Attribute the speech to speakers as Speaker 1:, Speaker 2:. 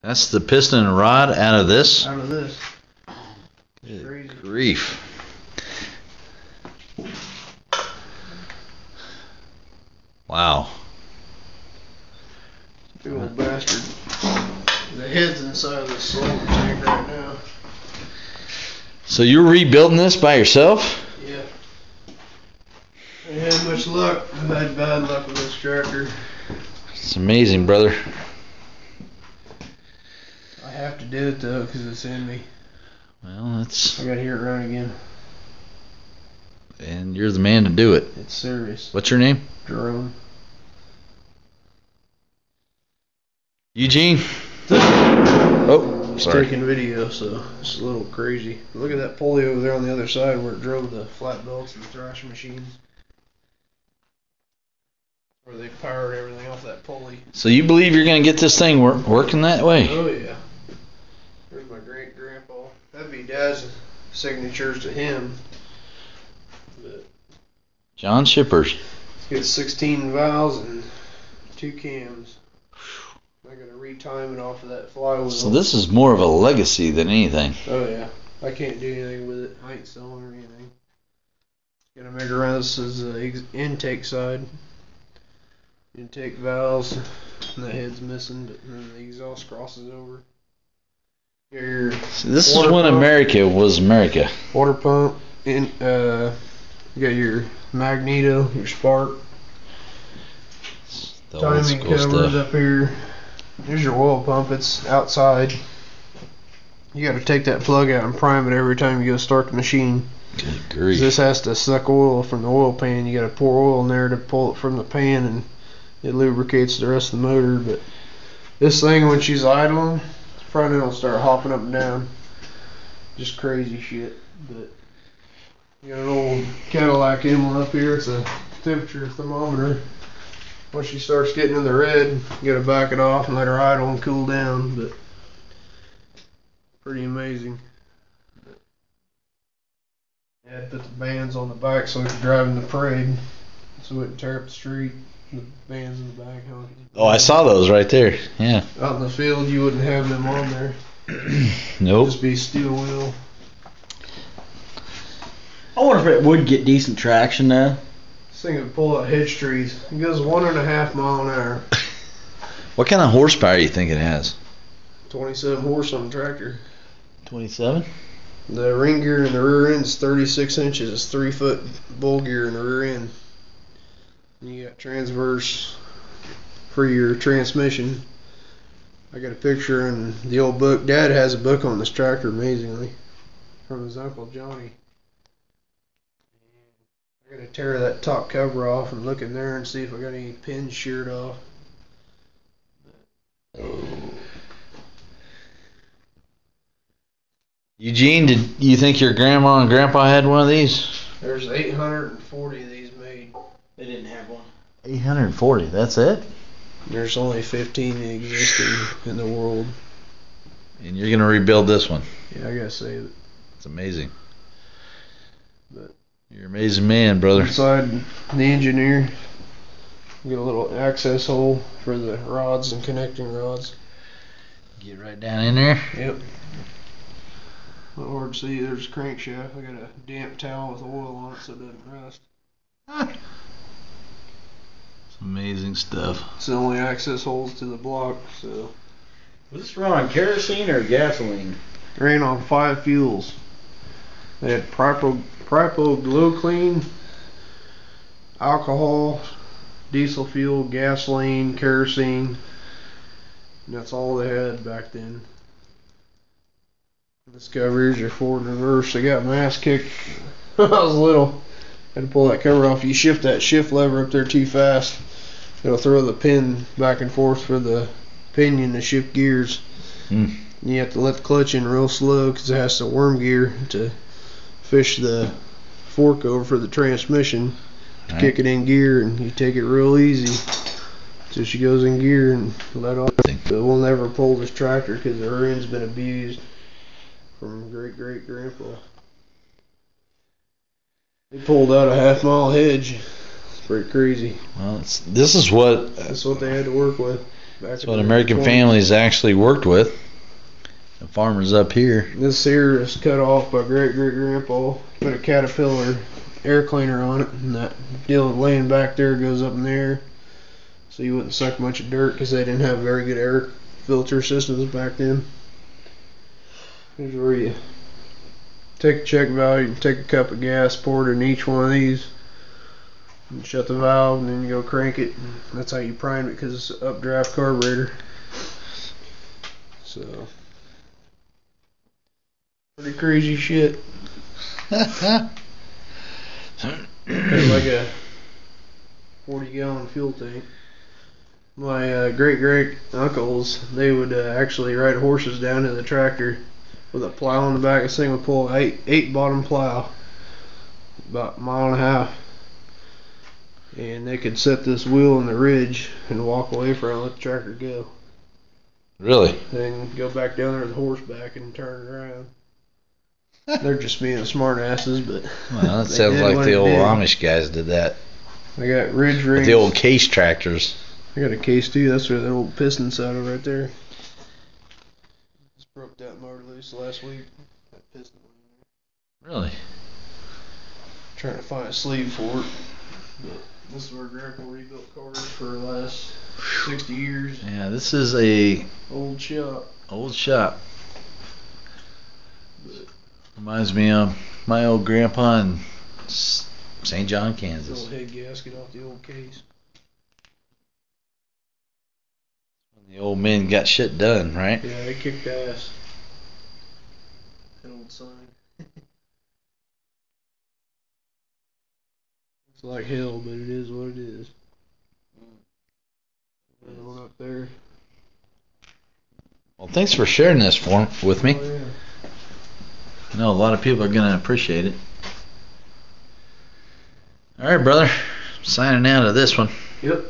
Speaker 1: That's the piston and rod out of this?
Speaker 2: Out of this.
Speaker 1: Good
Speaker 2: Crazy.
Speaker 1: grief. Wow.
Speaker 2: Big old bastard. The head's inside of this cylinder tank right now.
Speaker 1: So you're rebuilding this by yourself?
Speaker 2: Yeah. I ain't had much luck. I've had bad luck with this tractor.
Speaker 1: It's amazing, brother.
Speaker 2: I have to do it though, because it's in me.
Speaker 1: Well, that's...
Speaker 2: I gotta hear it run again.
Speaker 1: And you're the man to do it.
Speaker 2: It's serious.
Speaker 1: What's your name?
Speaker 2: Jerome.
Speaker 1: Eugene? Oh, sorry.
Speaker 2: Taking video, so it's a little crazy. Look at that pulley over there on the other side where it drove the flat belts and the thrashing machines. Where they powered everything off that pulley.
Speaker 1: So you believe you're going to get this thing working that way?
Speaker 2: Oh yeah. There's my great grandpa. That'd be Dad's signatures to him. But
Speaker 1: John Shippers.
Speaker 2: it's got 16 valves and 2 cams. I gotta retime it off of that flywheel.
Speaker 1: So this is more of a legacy than anything.
Speaker 2: Oh yeah. I can't do anything with it. I ain't selling or anything. Gotta make around. This is the intake side. Intake valves. And the head's missing, but then the exhaust crosses over. Your
Speaker 1: So this is when America was America.
Speaker 2: water pump. You got your magneto, your spark.
Speaker 1: The old
Speaker 2: Timing
Speaker 1: school
Speaker 2: covers
Speaker 1: stuff.
Speaker 2: up here. Here's your oil pump. It's outside. You got to take that plug out and prime it every time you go start the machine.
Speaker 1: Good grief.
Speaker 2: This has to suck oil from the oil pan. You got to pour oil in there to pull it from the pan, and it lubricates the rest of the motor. But this thing, when she's idling, the front end will start hopping up and down. Just crazy shit. But you got an old Cadillac emblem up here. It's a temperature thermometer. Once she starts getting in the red, you gotta back it off and let her idle and cool down. But pretty amazing. Yeah, I put the bands on the back so we could drive in the parade, so we wouldn't tear up the street. The bands in the back.
Speaker 1: Oh, I saw those right there. Yeah.
Speaker 2: Out in the field, you wouldn't have them on there.
Speaker 1: Nope.
Speaker 2: Just be steel wheel.
Speaker 3: I wonder if it would get decent traction now.
Speaker 2: This thing would pull out hedge trees. It goes 1.5 miles an hour.
Speaker 1: What kind of horsepower do you think it has?
Speaker 2: 27 horse on the tractor.
Speaker 1: 27?
Speaker 2: The ring gear in the rear end is 36 inches. It's 3-foot bull gear in the rear end. And you got transverse for your transmission. I got a picture in the old book. Dad has a book on this tractor, amazingly, from his Uncle Johnny. I gotta tear that top cover off and look in there and see if I got any pins sheared off.
Speaker 1: Eugene, did you think your grandma and grandpa had one of these?
Speaker 2: There's 840 of these made.
Speaker 3: They didn't have one.
Speaker 1: 840, that's it?
Speaker 2: There's only 15 existing in the world.
Speaker 1: And you're going to rebuild this one?
Speaker 2: Yeah, I gotta say that.
Speaker 1: It's amazing.
Speaker 2: But
Speaker 1: You're an amazing man, brother.
Speaker 2: inside the engineer, you get a little access hole for the rods and connecting rods.
Speaker 1: Get right down in there.
Speaker 2: Yep. Not hard to see. There's a crankshaft. I got a damp towel with oil on it so it doesn't rust.
Speaker 1: It's amazing stuff.
Speaker 2: It's the only access holes to the block, so.
Speaker 3: Was this run on kerosene or gasoline?
Speaker 2: Ran on 5 fuels. They had Pripo Glow Clean, alcohol, diesel fuel, gasoline, kerosene. And that's all they had back then. This cover is your forward and reverse. I got my ass kicked when I was little. Had to pull that cover off. You shift that shift lever up there too fast, it'll throw the pin back and forth for the pinion to shift gears. You have to let the clutch in real slow because it has to worm gear to fish the fork over for the transmission to kick it in gear, and you take it real easy till she goes in gear and let off. But we'll never pull this tractor because the rear end's been abused from great grandpa. They pulled out a half-mile hedge. It's pretty crazy.
Speaker 1: Well, this is what
Speaker 2: That's what they had to work with.
Speaker 1: That's what American families actually worked with. The farmers up here.
Speaker 2: This here is cut off by great-great-grandpa. Put a Caterpillar air cleaner on it, and that deal laying back there goes up in the air, so you wouldn't suck much of dirt because they didn't have very good air filter systems back then. Here's where you take a check valve, you can take a cup of gas, pour it in each one of these, and shut the valve, and then you go crank it. That's how you prime it, because it's an updraft carburetor. So, pretty crazy shit. Kind of like a 40-gallon fuel tank. My great uncles, they would actually ride horses down to the tractor with a plow on the back. This thing would pull an eight bottom plow, about a mile and a half, and they could set this wheel in the ridge and walk away from it and let the tractor go.
Speaker 1: Really?
Speaker 2: Then go back down there with the horseback and turn it around. They're just being smart asses, but
Speaker 1: well, that sounds like the old Amish guys did that.
Speaker 2: I got ridge rings.
Speaker 1: With the old case tractors.
Speaker 2: I got a case too. That's where that old piston's out of right there. Just broke that motor loose last week. That piston went in there.
Speaker 1: Really?
Speaker 2: Trying to find a sleeve for it. But this is where Grandpa rebuilt cars for the last 60 years.
Speaker 1: Yeah, this is a
Speaker 2: Old shop.
Speaker 1: old shop. Reminds me of my old grandpa in St. John, Kansas.
Speaker 2: Old head gasket off the old case.
Speaker 1: The old men got shit done, right?
Speaker 2: Yeah, they kicked ass. That old sign. It's like hell, but it is what it is. That one up there.
Speaker 1: Well, thanks for sharing this with me.
Speaker 2: Oh, yeah.
Speaker 1: I know a lot of people are going to appreciate it. All right, brother. Signing out of this one.
Speaker 2: Yep.